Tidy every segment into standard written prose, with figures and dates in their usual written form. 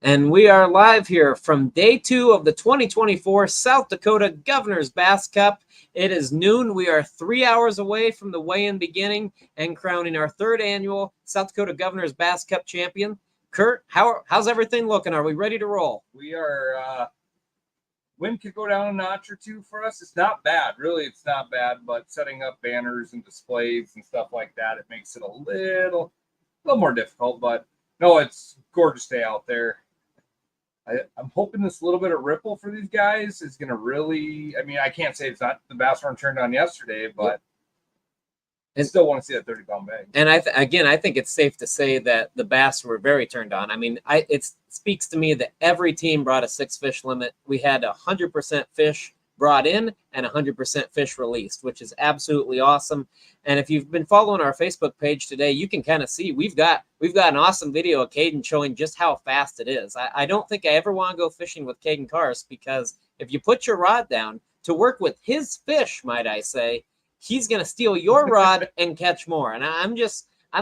And we are live here from day 2 of the 2024 South Dakota Governor's Bass Cup. It is noon. We are 3 hours away from the weigh-in beginning and crowning our 3rd annual South Dakota Governor's Bass Cup champion. Kurt, how's everything looking? Are we ready to roll? We are, wind could go down a notch or two for us. It's not bad. Really, it's not bad, but setting up banners and displays and stuff like that, it makes it a little more difficult, but no, it's gorgeous day out there. I'm hoping this little bit of ripple for these guys is going to really, I mean, I can't say it's not the bass weren't turned on yesterday, but I still want to see that 30-pound bag. And I think it's safe to say that the bass were very turned on. I mean, it speaks to me that every team brought a 6-fish limit. We had 100% fish brought in and 100% fish released, which is absolutely awesome. And if you've been following our Facebook page today, you can kind of see we've got an awesome video of Caden showing just how fast it is. I don't think I ever want to go fishing with Caden Karst, because if you put your rod down to work with his fish, might I say, he's going to steal your rod and catch more. And I'm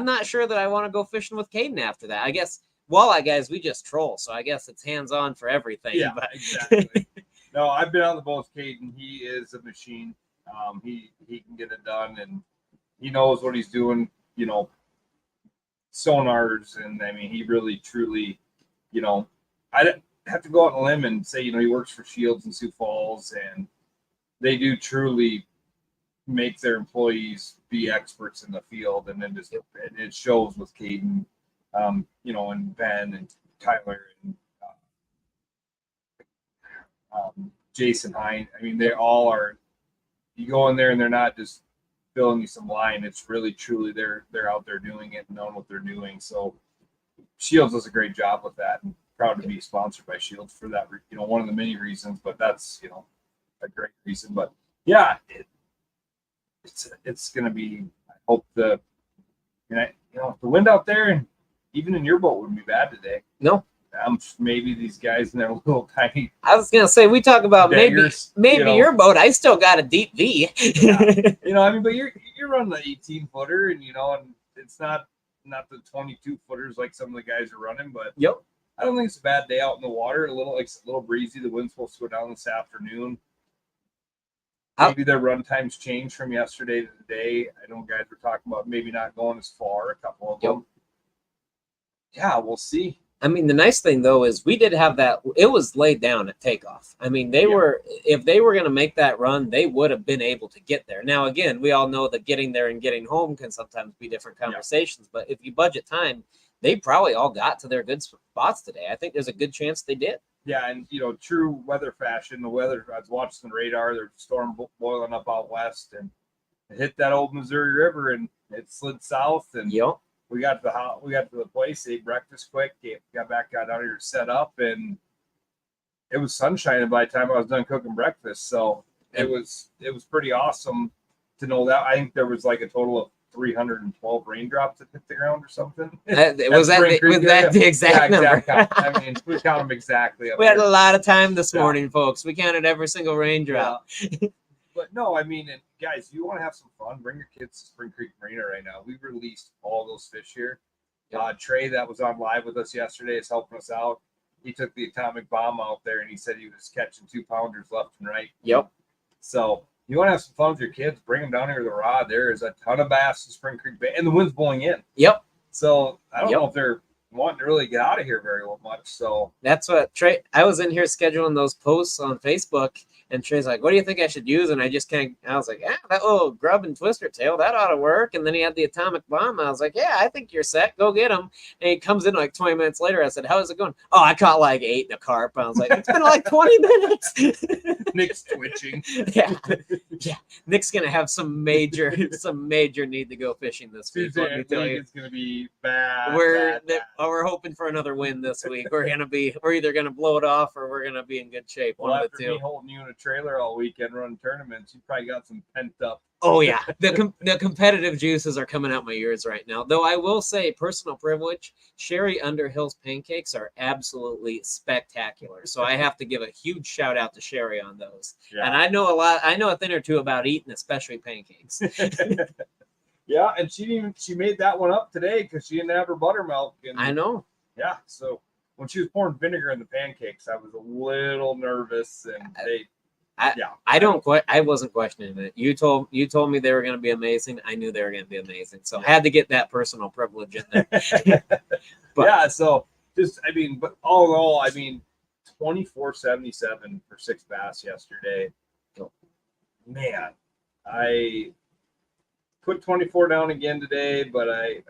not sure that I want to go fishing with Caden after that. I guess walleye guys, we just troll. So I guess it's hands-on for everything. Yeah, but exactly. No, I've been on the boat with Caden. He is a machine. He can get it done, and he knows what he's doing, you know, sonars. And I mean, he really, truly, you know, I have to go out on a limb and say, you know, he works for Shields in Sioux Falls, and they do truly make their employees be experts in the field. And then just it shows with Caden, you know, and Ben and Tyler and Jason Hine. I mean, they all are. You go in there and they're not just filling you some line. It's really, truly, they're out there doing it and knowing what they're doing. So Shields does a great job with that, and proud to be sponsored by Shields for that. You know, one of the many reasons, but that's, you know, a great reason. But yeah, it's going to be. I hope the wind out there and even in your boat wouldn't be bad today. No. Maybe these guys in their little tiny. I was gonna say, we talk about daggers, maybe you know, your boat. I still got a deep V. Yeah. You know, I mean, but you're running the 18-footer, and you know, and it's not the 22-footers like some of the guys are running. But yep, I don't think it's a bad day out in the water. A little breezy. The wind's supposed to go down this afternoon. Maybe their run times changed from yesterday to today. I know guys were talking about maybe not going as far. A couple of them. Yeah, we'll see. I mean, the nice thing, though, is we did have that. It was laid down at takeoff. I mean, if they were going to make that run, they would have been able to get there. Now, again, we all know that getting there and getting home can sometimes be different conversations. But if you budget time, they probably all got to their good spots today. I think there's a good chance they did. Yeah, and, you know, true weather fashion, the weather, I was watching the radar, there's a storm boiling up out west, and it hit that old Missouri River, and it slid south, and we got to the place, ate breakfast quick, got out here set up, and it was sunshining by the time I was done cooking breakfast. So it was pretty awesome to know that. I think there was like a total of 312 raindrops that hit the ground or something. Was that the exact number? Exact count. I mean, we count them exactly. We had a lot of time this morning, folks. We counted every single raindrop. Yeah. But no, I mean, and guys, you want to have some fun, bring your kids to Spring Creek Marina right now. We've released all those fish here. Trey, that was on live with us yesterday, is helping us out. He took the atomic bomb out there, and he said he was catching 2-pounders left and right. Yep. So you want to have some fun with your kids, bring them down here with a rod. There is a ton of bass in Spring Creek Bay, and the wind's blowing in. Yep. So I don't know if they're wanting to really get out of here very much. So that's what Trey. I was in here scheduling those posts on Facebook, and Trey's like, "What do you think I should use?" And I was like, that little grub and twister tail, that ought to work. And then he had the atomic bomb. I was like, yeah, I think you're set. Go get him. And he comes in like 20 minutes later. I said, how is it going? Oh, I caught like 8 in a carp. I was like, it's been like 20 minutes. Nick's twitching. Yeah. Nick's gonna have some major need to go fishing this week. It's gonna be bad. We're hoping for another win this week. We're either gonna blow it off or we're gonna be in good shape. Well, after me holding you in a trailer all weekend running tournaments, you probably got some pent up. Oh yeah, the competitive juices are coming out my ears right now. Though I will say, personal privilege, Sherry Underhill's pancakes are absolutely spectacular. So I have to give a huge shout out to Sherry on those. Yeah. And I know a thing or two about eating, especially pancakes. Yeah, and she made that one up today because she didn't have her buttermilk. And I know. Yeah, so when she was pouring vinegar in the pancakes, I was a little nervous, and I wasn't questioning it. You told me they were going to be amazing. I knew they were going to be amazing. So I had to get that personal privilege in there. But, yeah. So just, I mean, but all in all, I mean, 24.77 for 6 bass yesterday. Man, I put 24 down again today, but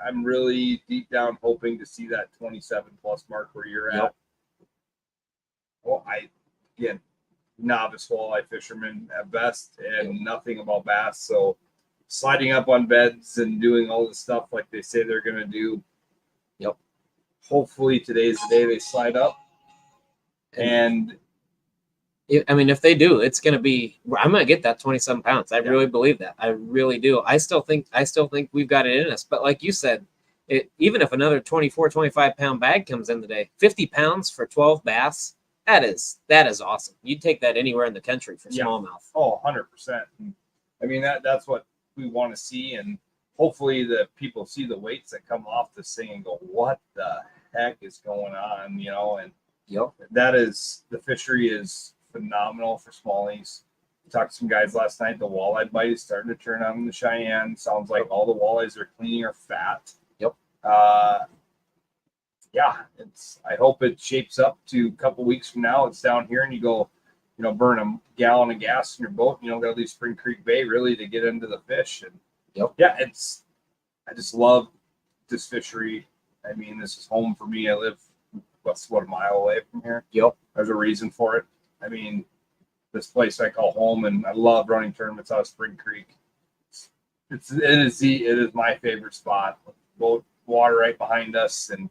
I'm really deep down hoping to see that 27 plus mark where you're at. Well, again, novice walleye fisherman at best and nothing about bass. So sliding up on beds and doing all the stuff like they say they're going to do. Yep. Hopefully today's the day they slide up. And I mean, if they do, it's going to be, I'm going to get that 27 pounds. I really believe that. I really do. I still think we've got it in us. But like you said, even if another 24, 25 pound bag comes in today, 50 pounds for 12 bass, that is awesome. You'd take that anywhere in the country for smallmouth. Oh, 100%. I mean, that's what we want to see. And hopefully the people see the weights that come off this thing and go, what the heck is going on? You know, and the fishery is phenomenal for smallies. Talked to some guys last night. The walleye bite is starting to turn on in the Cheyenne. Sounds like all the walleyes they're cleaning are fat. I hope it shapes up to a couple weeks from now. It's down here and you go, burn a gallon of gas in your boat. You don't got to leave Spring Creek Bay really to get into the fish. And I just love this fishery. I mean, this is home for me. I live a mile away from here. There's a reason for it. I mean, this place I call home, and I love running tournaments out of Spring Creek. It is my favorite spot. Boat water right behind us, and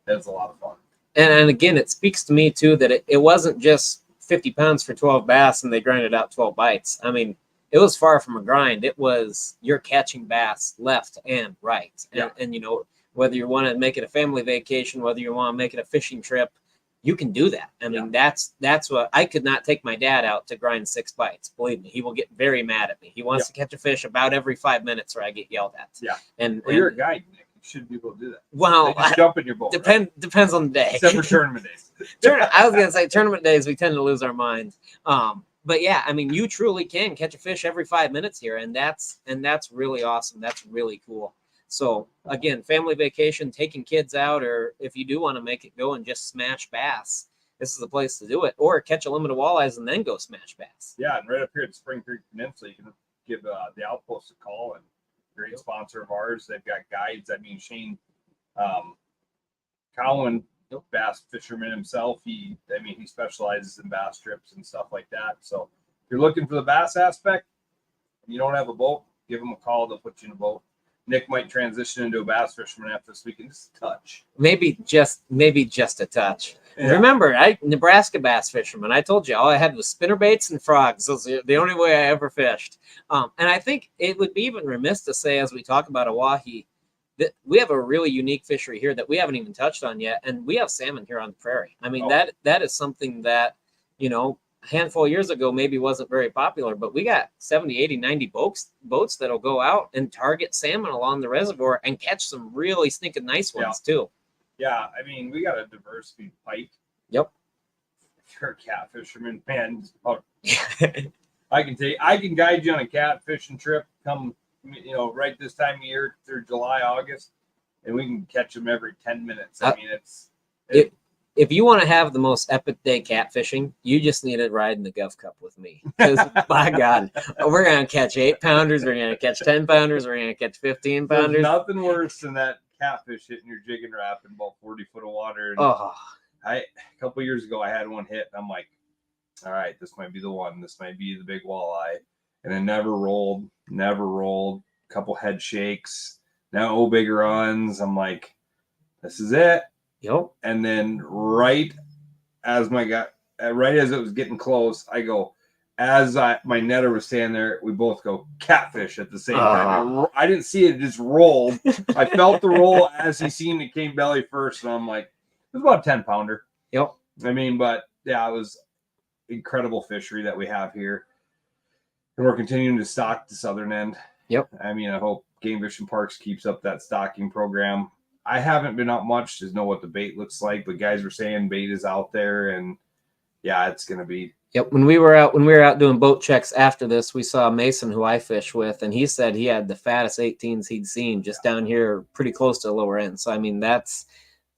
it's a lot of fun. And again, it speaks to me too that it wasn't just 50 pounds for 12 bass and they grinded out 12 bites. I mean, it was far from a grind. It was you're catching bass left and right, and whether you want to make it a family vacation, whether you want to make it a fishing trip, you can do that. I mean, that's what I could not take my dad out to grind 6 bites. Believe me, he will get very mad at me. He wants to catch a fish about every 5 minutes or I get yelled at. And you're a guide, Nick. You should be able to do that. Well, just jump in your boat. Depends on the day. Except for tournament days. I was gonna say tournament days we tend to lose our minds. But yeah, I mean, you truly can catch a fish every 5 minutes here, and that's really awesome. That's really cool. So again, family vacation, taking kids out, or if you do want to make it go and just smash bass, this is the place to do it. Or catch a limit of walleyes and then go smash bass. Yeah, and right up here at Spring Creek Peninsula, you can give the Outpost a call, and great sponsor of ours. They've got guides. I mean, Shane Cowan, bass fisherman himself. He specializes in bass trips and stuff like that. So if you're looking for the bass aspect, and you don't have a boat, give them a call. They'll put you in a boat. Nick might transition into a bass fisherman after this weekend. Just a touch. Maybe just a touch. Yeah. Remember, Nebraska bass fisherman. I told you all I had was spinner baits and frogs. Those are the only way I ever fished. And I think it would be even remiss to say, as we talk about Oahe, that we have a really unique fishery here that we haven't even touched on yet, and we have salmon here on the prairie. I mean, that is something that a handful of years ago maybe wasn't very popular, but we got 70, 80, 90 boats that'll go out and target salmon along the reservoir and catch some really stinking nice ones too. Yeah, I mean, we got a diversity pike. Yep. If you're a cat fisherman, man, I can guide you on a cat fishing trip. Come, right this time of year through July, August, and we can catch them every 10 minutes. I mean, if you want to have the most epic day catfishing, you just need to ride in the Gulf Cup with me. Because, by God, we're going to catch 8-pounders, we're going to catch 10-pounders, we're going to catch 15-pounders. There's nothing worse than that catfish hitting your jig and wrap in about 40 foot of water. And a couple years ago, I had one hit, and I'm like, all right, this might be the one. This might be the big walleye. And it never rolled. A couple head shakes. No big runs. I'm like, this is it. Yep. And then right as it was getting close, I go, my netter was standing there, we both go catfish at the same time. I didn't see it just rolled. I felt the roll as he seen it came belly first, and I'm like, it was about a 10-pounder. Yep. I mean, but yeah, it was incredible fishery that we have here. And we're continuing to stock the southern end. Yep. I mean, I hope Game Fish and Parks keeps up that stocking program. I haven't been out much to know what the bait looks like, but guys were saying bait is out there, and yeah, it's gonna be. Yep. When we were out doing boat checks after this, we saw Mason, who I fish with, and he said he had the fattest 18s he'd seen just down here, pretty close to the lower end. So I mean, that's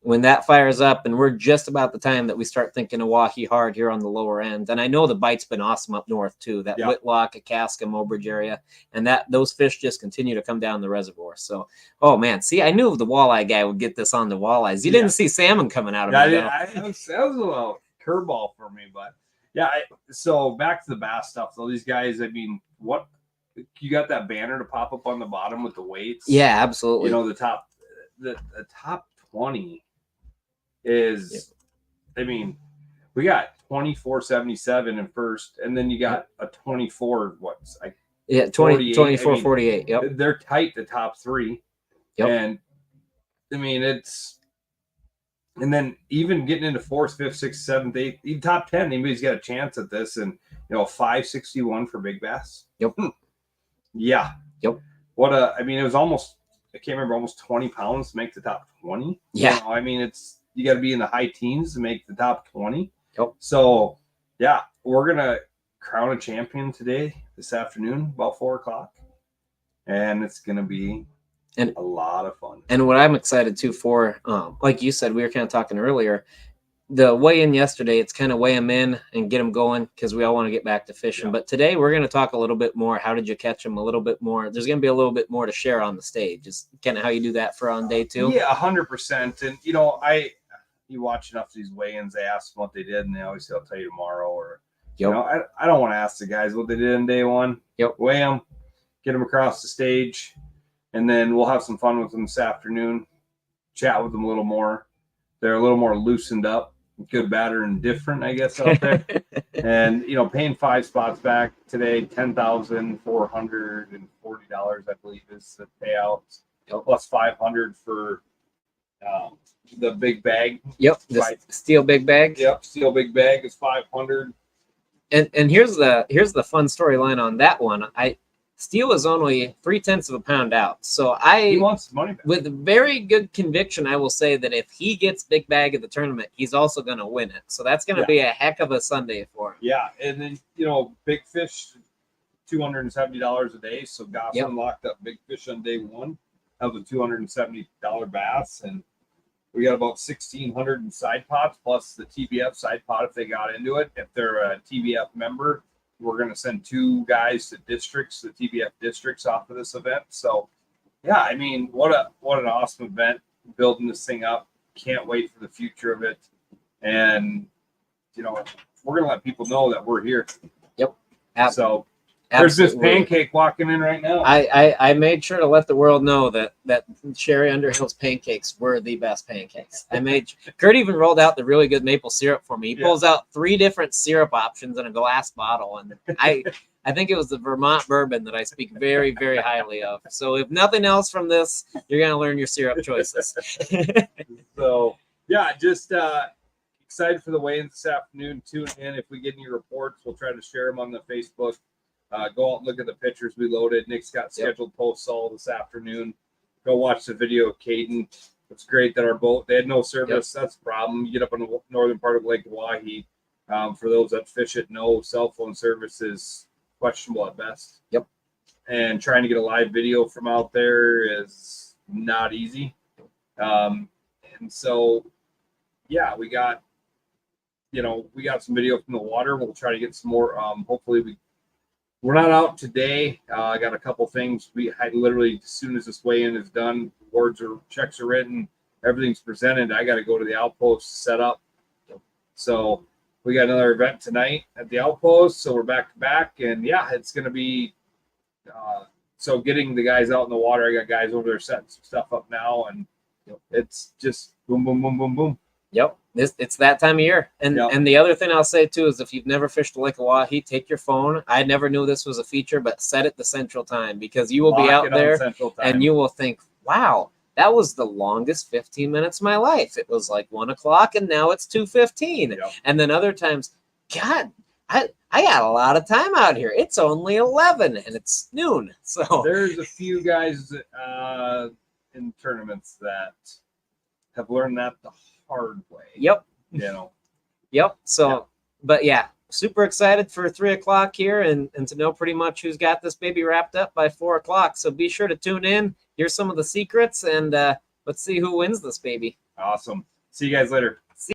when that fires up, and we're just about the time that we start thinking of Wahi hard here on the lower end. And I know the bite's been awesome up north too, that Whitlock, Akaska, Mobridge area, and that those fish just continue to come down the reservoir. So, oh man, see, I knew the walleye guy would get this on the walleyes. You didn't see salmon coming out of that it. Was a little curveball for me, but yeah. So back to the bass stuff though. These guys, I mean, what you got that banner to pop up on the bottom with the weights? Yeah, absolutely. You know, the top 20 is, I mean, we got 24.77 in first, and then you got a 24. What's like 24.48. Yep, they're tight. The top three. Yep. And I mean, and then even getting into fourth, fifth, sixth, seventh, eighth, even top 10, anybody's got a chance at this. And, 561 for big bass. Yep. Yeah. Yep. I mean, it was almost, I can't remember, almost 20 pounds to make the top 20. Yeah. I mean, you got to be in the high teens to make the top 20. Yep. So, yeah, we're going to crown a champion this afternoon, about 4:00. And it's going to be a lot of fun. And what I'm excited too for, like you said, we were kind of talking earlier, the weigh-in yesterday, it's kind of weigh them in and get them going because we all want to get back to fishing. Yeah. But today we're going to talk a little bit more. How did you catch them? A little bit more. There's going to be a little bit more to share on the stage. Just kind of how you do that for on day two. Yeah, 100%. And, you watch enough of these weigh-ins, they ask them what they did, and they always say, I'll tell you tomorrow. Or, I don't want to ask the guys what they did in day one. Yep. Weigh them, get them across the stage, and then we'll have some fun with them this afternoon, chat with them a little more. They're a little more loosened up, good, bad, or indifferent, I guess, out there. And, paying 5 spots back today, $10,440, I believe, is the payout, plus $500 for the big bag. Yep, the steel big bag. Yep, steel big bag is $500. And here's the fun storyline on that one. Steel is only 0.3 of a pound out. So he wants his money back. With very good conviction, I will say that if he gets big bag at the tournament, he's also going to win it. So that's going to be a heck of a Sunday for him. Yeah, and then big fish, $270 a day. So Goslin locked up big fish on day one. That was a $270 bass, and we got about 1,600 in side pots plus the TBF side pot if they got into it. If they're a TBF member, we're going to send 2 guys to districts, the TBF districts, off of this event. So, yeah, I mean, what an awesome event, building this thing up. Can't wait for the future of it. And, we're going to let people know that we're here. Yep. So there's this pancake walking in right now. I made sure to let the world know that Sherry Underhill's pancakes were the best pancakes. Kurt even rolled out the really good maple syrup for me. He pulls out 3 different syrup options in a glass bottle, and I think it was the Vermont bourbon that I speak very, very highly of. So if nothing else from this, you're gonna learn your syrup choices. So yeah, just excited for the weigh-ins this afternoon. Tune in. If we get any reports, we'll try to share them on the Facebook. Go out and look at the pictures we loaded. Nick's got scheduled posts all this afternoon. Go watch the video of Caden. It's great that our boat, they had no service. That's a problem. You get up in the northern part of Lake Oahe. For those that fish it, no cell phone service is questionable at best. Yep. And trying to get a live video from out there is not easy. And so, yeah, we got some video from the water. We'll try to get some more. Hopefully we're not out today. I got a couple things. I literally, as soon as this weigh-in is done, checks are written, everything's presented, I got to go to the outpost, set up. So we got another event tonight at the outpost. So we're back to back, and yeah, it's going to be. So getting the guys out in the water, I got guys over there setting some stuff up now, and it's just boom, boom, boom, boom, boom. Yep. It's that time of year. And the other thing I'll say too is if you've never fished Lake Oahe, take your phone. I never knew this was a feature, but set it to Central Time, because you will be out there and you will think, wow, that was the longest 15 minutes of my life. It was like 1 o'clock and now it's 2:15. Yep. And then other times, God, I got a lot of time out here. It's only 11 and it's noon. So there's a few guys in tournaments that have learned that the hard way. Yep. You know. Yep. So, but yeah, super excited for 3 o'clock here and to know pretty much who's got this baby wrapped up by 4 o'clock. So be sure to tune in. Here's some of the secrets, and let's see who wins this baby. Awesome. See you guys later.